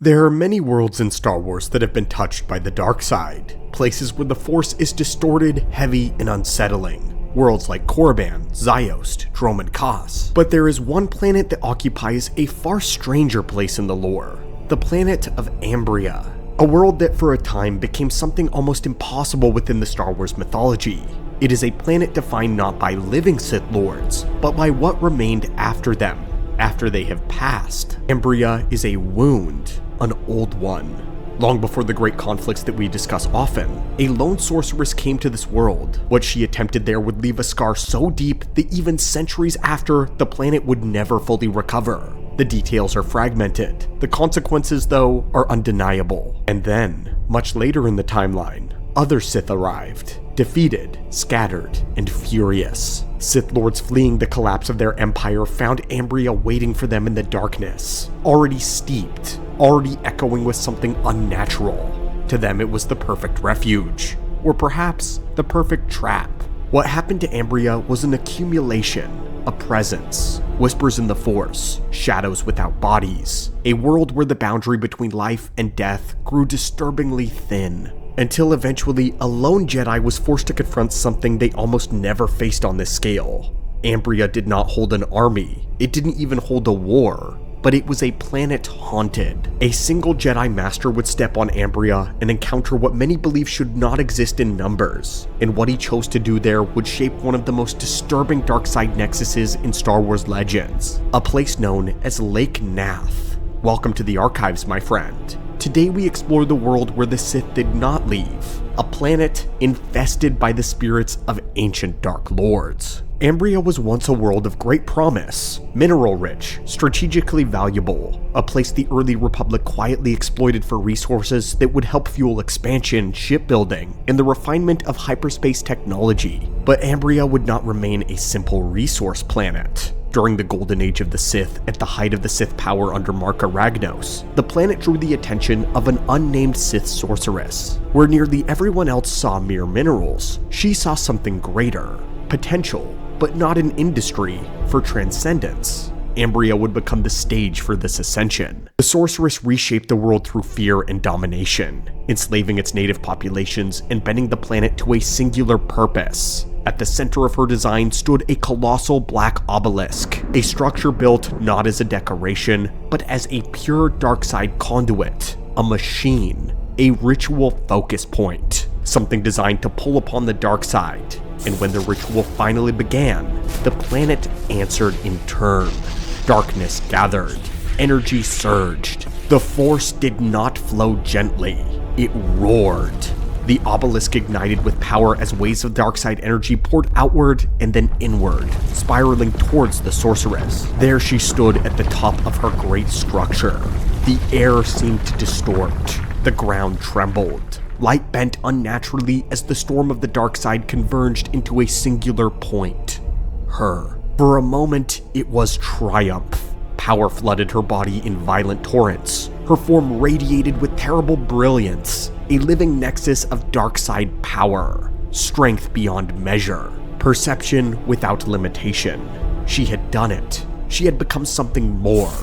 There are many worlds in Star Wars that have been touched by the dark side, places where the Force is distorted, heavy, and unsettling. Worlds like Korriban, Ziost, Dromund and Kaas. But there is one planet that occupies a far stranger place in the lore, the planet of Ambria. A world that for a time became something almost impossible within the Star Wars mythology. It is a planet defined not by living Sith Lords, but by what remained after them, after they have passed. Ambria is a wound, an old one. Long before the great conflicts that we discuss often, a lone sorceress came to this world. What she attempted there would leave a scar so deep that even centuries after, the planet would never fully recover. The details are fragmented. The consequences, though, are undeniable. And then, much later in the timeline, other Sith arrived, defeated, scattered, and furious. Sith Lords fleeing the collapse of their empire found Ambria waiting for them in the darkness, already steeped, already echoing with something unnatural. To them it was the perfect refuge, or perhaps the perfect trap. What happened to Ambria was an accumulation, a presence, whispers in the Force, shadows without bodies, a world where the boundary between life and death grew disturbingly thin. Until eventually, a lone Jedi was forced to confront something they almost never faced on this scale. Ambria did not hold an army, it didn't even hold a war, but it was a planet haunted. A single Jedi Master would step on Ambria and encounter what many believe should not exist in numbers, and what he chose to do there would shape one of the most disturbing darkside nexuses in Star Wars legends, a place known as Lake Natth. Welcome to the archives, my friend. Today we explore the world where the Sith did not leave, a planet infested by the spirits of ancient Dark Lords. Ambria was once a world of great promise, mineral-rich, strategically valuable, a place the early Republic quietly exploited for resources that would help fuel expansion, shipbuilding, and the refinement of hyperspace technology. But Ambria would not remain a simple resource planet. During the golden age of the Sith, at the height of the Sith power under Marka Ragnos, the planet drew the attention of an unnamed Sith sorceress. Where nearly everyone else saw mere minerals, she saw something greater, potential, but not an industry, for transcendence. Ambria would become the stage for this ascension. The sorceress reshaped the world through fear and domination, enslaving its native populations and bending the planet to a singular purpose. At the center of her design stood a colossal black obelisk, a structure built not as a decoration, but as a pure darkside conduit, a machine, a ritual focus point, something designed to pull upon the dark side. And when the ritual finally began, the planet answered in turn. Darkness gathered, energy surged. The Force did not flow gently, it roared. The obelisk ignited with power as waves of darkside energy poured outward and then inward, spiraling towards the sorceress. There she stood at the top of her great structure. The air seemed to distort. The ground trembled. Light bent unnaturally as the storm of the darkside converged into a singular point. Her. For a moment, it was triumph. Power flooded her body in violent torrents. Her form radiated with terrible brilliance, a living nexus of darkside power, strength beyond measure, perception without limitation. She had done it. She had become something more.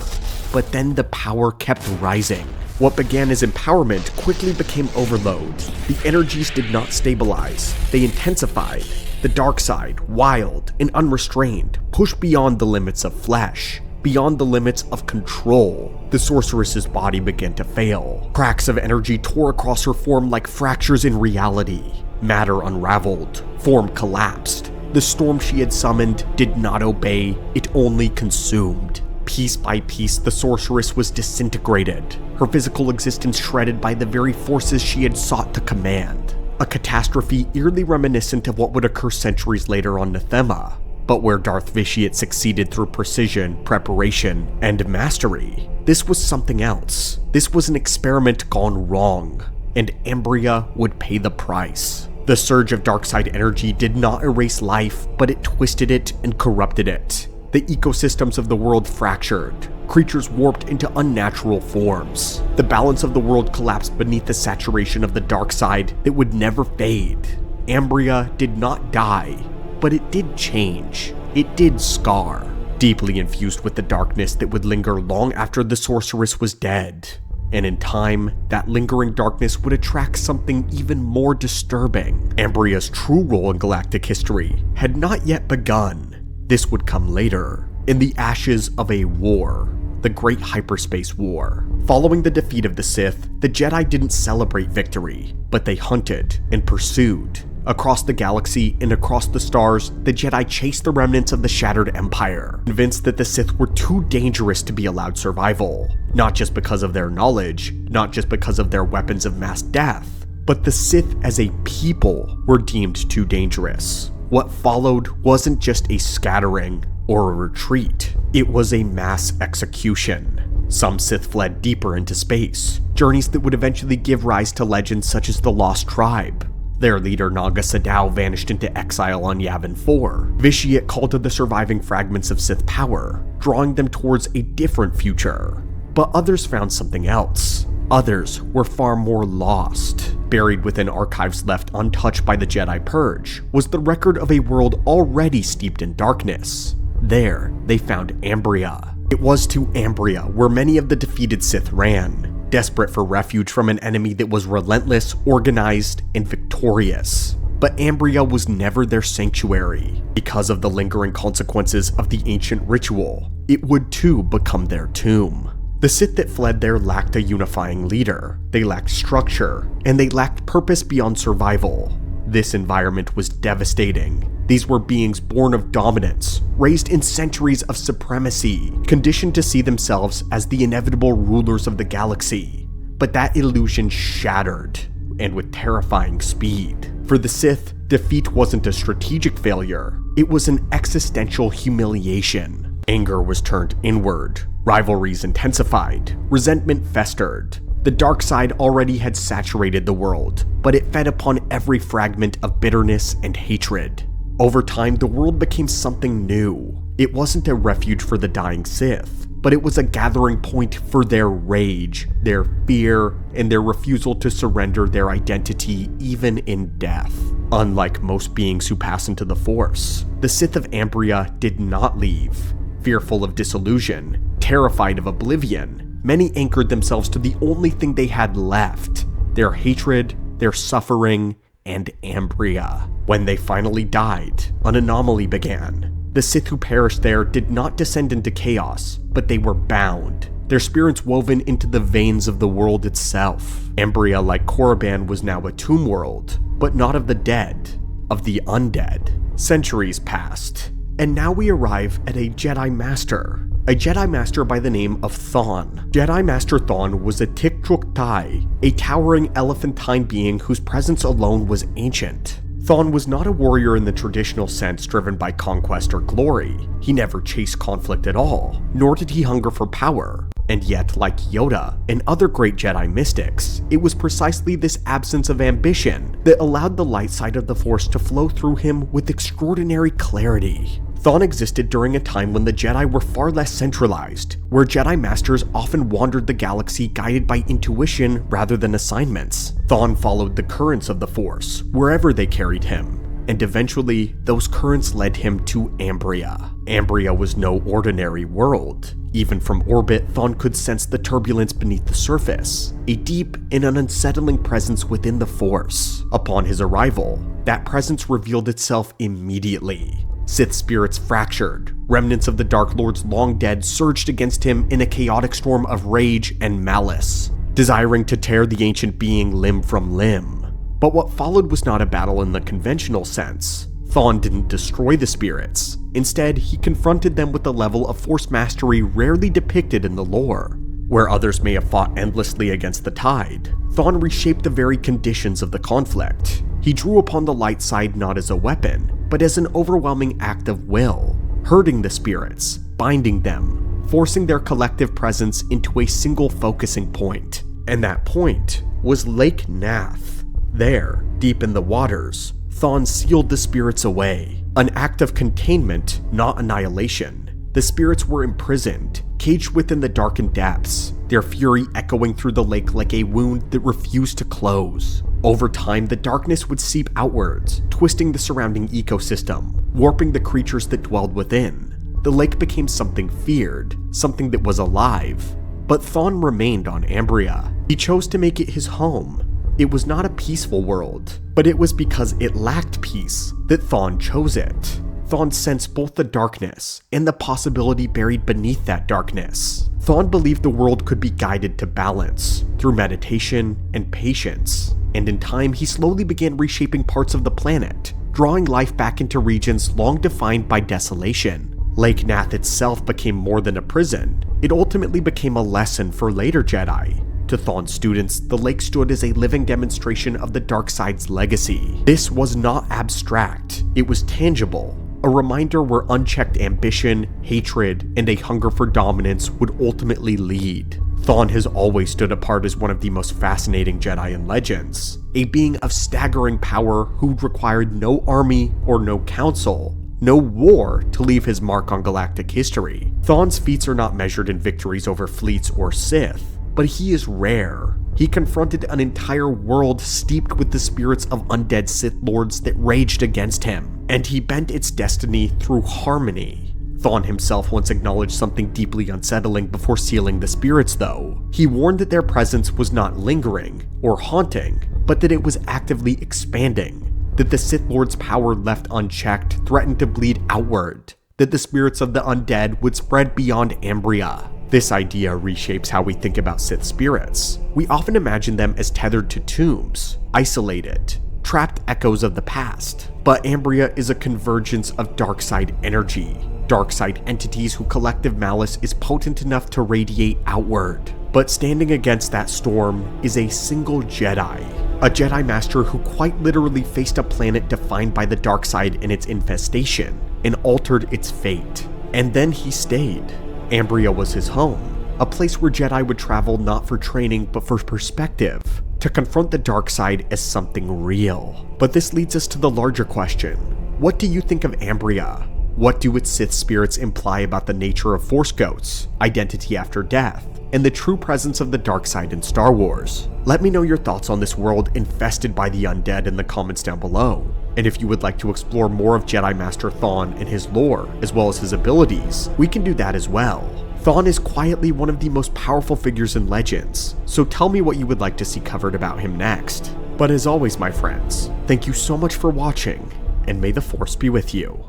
But then the power kept rising. What began as empowerment quickly became overload. The energies did not stabilize, they intensified. The dark side, wild and unrestrained, pushed beyond the limits of flesh, beyond the limits of control. The sorceress's body began to fail. Cracks of energy tore across her form like fractures in reality. Matter unraveled, form collapsed. The storm she had summoned did not obey, it only consumed. Piece by piece, the sorceress was disintegrated, her physical existence shredded by the very forces she had sought to command. A catastrophe eerily reminiscent of what would occur centuries later on Nathema, but where Darth Vitiate succeeded through precision, preparation, and mastery. This was something else. This was an experiment gone wrong, and Ambria would pay the price. The surge of darkside energy did not erase life, but it twisted it and corrupted it. The ecosystems of the world fractured, creatures warped into unnatural forms. The balance of the world collapsed beneath the saturation of the dark side that would never fade. Ambria did not die, but it did change. It did scar, deeply infused with the darkness that would linger long after the sorceress was dead. And in time, that lingering darkness would attract something even more disturbing. Ambria's true role in galactic history had not yet begun. This would come later, in the ashes of a war, the Great Hyperspace War. Following the defeat of the Sith, the Jedi didn't celebrate victory, but they hunted and pursued. Across the galaxy and across the stars, the Jedi chased the remnants of the shattered Empire, convinced that the Sith were too dangerous to be allowed survival. Not just because of their knowledge, not just because of their weapons of mass death, but the Sith as a people were deemed too dangerous. What followed wasn't just a scattering or a retreat, it was a mass execution. Some Sith fled deeper into space, journeys that would eventually give rise to legends such as the Lost Tribe. Their leader Naga Sadow vanished into exile on Yavin 4. Vitiate called to the surviving fragments of Sith power, drawing them towards a different future. But others found something else. Others were far more lost. Buried within archives left untouched by the Jedi Purge was the record of a world already steeped in darkness. There, they found Ambria. It was to Ambria where many of the defeated Sith ran, desperate for refuge from an enemy that was relentless, organized, and victorious. But Ambria was never their sanctuary. Because of the lingering consequences of the ancient ritual, it would too become their tomb. The Sith that fled there lacked a unifying leader, they lacked structure, and they lacked purpose beyond survival. This environment was devastating. These were beings born of dominance, raised in centuries of supremacy, conditioned to see themselves as the inevitable rulers of the galaxy. But that illusion shattered, and with terrifying speed. For the Sith, defeat wasn't a strategic failure, it was an existential humiliation. Anger was turned inward, rivalries intensified, resentment festered. The dark side already had saturated the world, but it fed upon every fragment of bitterness and hatred. Over time, the world became something new. It wasn't a refuge for the dying Sith, but it was a gathering point for their rage, their fear, and their refusal to surrender their identity even in death. Unlike most beings who pass into the Force, the Sith of Ambria did not leave. Fearful of disillusion, terrified of oblivion, many anchored themselves to the only thing they had left: their hatred, their suffering, and Ambria. When they finally died, an anomaly began. The Sith who perished there did not descend into chaos, but they were bound, their spirits woven into the veins of the world itself. Ambria, like Korriban, was now a tomb world, but not of the dead, of the undead. Centuries passed, and now we arrive at a Jedi Master. A Jedi Master by the name of Thon. Jedi Master Thon was a Tiktruk Tai, a towering elephantine being whose presence alone was ancient. Thon was not a warrior in the traditional sense driven by conquest or glory. He never chased conflict at all, nor did he hunger for power. And yet, like Yoda and other great Jedi mystics, it was precisely this absence of ambition that allowed the light side of the Force to flow through him with extraordinary clarity. Thon existed during a time when the Jedi were far less centralized, where Jedi Masters often wandered the galaxy guided by intuition rather than assignments. Thon followed the currents of the Force, wherever they carried him, and eventually, those currents led him to Ambria. Ambria was no ordinary world. Even from orbit, Thon could sense the turbulence beneath the surface, a deep and an unsettling presence within the Force. Upon his arrival, that presence revealed itself immediately. Sith spirits fractured, remnants of the Dark Lord's long dead surged against him in a chaotic storm of rage and malice, desiring to tear the ancient being limb from limb. But what followed was not a battle in the conventional sense. Thon didn't destroy the spirits. Instead, he confronted them with a level of Force mastery rarely depicted in the lore. Where others may have fought endlessly against the tide, Thon reshaped the very conditions of the conflict. He drew upon the light side not as a weapon, but as an overwhelming act of will, herding the spirits, binding them, forcing their collective presence into a single focusing point. And that point was Lake Natth. There, deep in the waters, Thon sealed the spirits away, an act of containment, not annihilation. The spirits were imprisoned, caged within the darkened depths, their fury echoing through the lake like a wound that refused to close. Over time, the darkness would seep outwards, twisting the surrounding ecosystem, warping the creatures that dwelled within. The lake became something feared, something that was alive. But Thon remained on Ambria. He chose to make it his home. It was not a peaceful world, but it was because it lacked peace that Thon chose it. Thon sensed both the darkness and the possibility buried beneath that darkness. Thon believed the world could be guided to balance through meditation and patience, and in time he slowly began reshaping parts of the planet, drawing life back into regions long defined by desolation. Lake Natth itself became more than a prison. It ultimately became a lesson for later Jedi. To Thon's students, the lake stood as a living demonstration of the dark side's legacy. This was not abstract, it was tangible. A reminder where unchecked ambition, hatred, and a hunger for dominance would ultimately lead. Thon has always stood apart as one of the most fascinating Jedi in Legends, a being of staggering power who required no army or no council, no war to leave his mark on galactic history. Thon's feats are not measured in victories over fleets or Sith, but he is rare. He confronted an entire world steeped with the spirits of undead Sith lords that raged against him, and he bent its destiny through harmony. Thon himself once acknowledged something deeply unsettling before sealing the spirits though. He warned that their presence was not lingering or haunting, but that it was actively expanding, that the Sith Lord's power left unchecked threatened to bleed outward, that the spirits of the undead would spread beyond Ambria. This idea reshapes how we think about Sith spirits. We often imagine them as tethered to tombs, isolated, trapped echoes of the past. But Ambria is a convergence of dark side energy, dark side entities whose collective malice is potent enough to radiate outward. But standing against that storm is a single Jedi, a Jedi Master who quite literally faced a planet defined by the dark side and its infestation, and altered its fate. And then he stayed. Ambria was his home, a place where Jedi would travel not for training but for perspective, to confront the dark side as something real. But this leads us to the larger question. What do you think of Ambria? What do its Sith spirits imply about the nature of Force Ghosts, identity after death, and the true presence of the dark side in Star Wars? Let me know your thoughts on this world infested by the undead in the comments down below. And if you would like to explore more of Jedi Master Thon and his lore, as well as his abilities, we can do that as well. Thon is quietly one of the most powerful figures in Legends, so tell me what you would like to see covered about him next. But as always, my friends, thank you so much for watching, and may the Force be with you.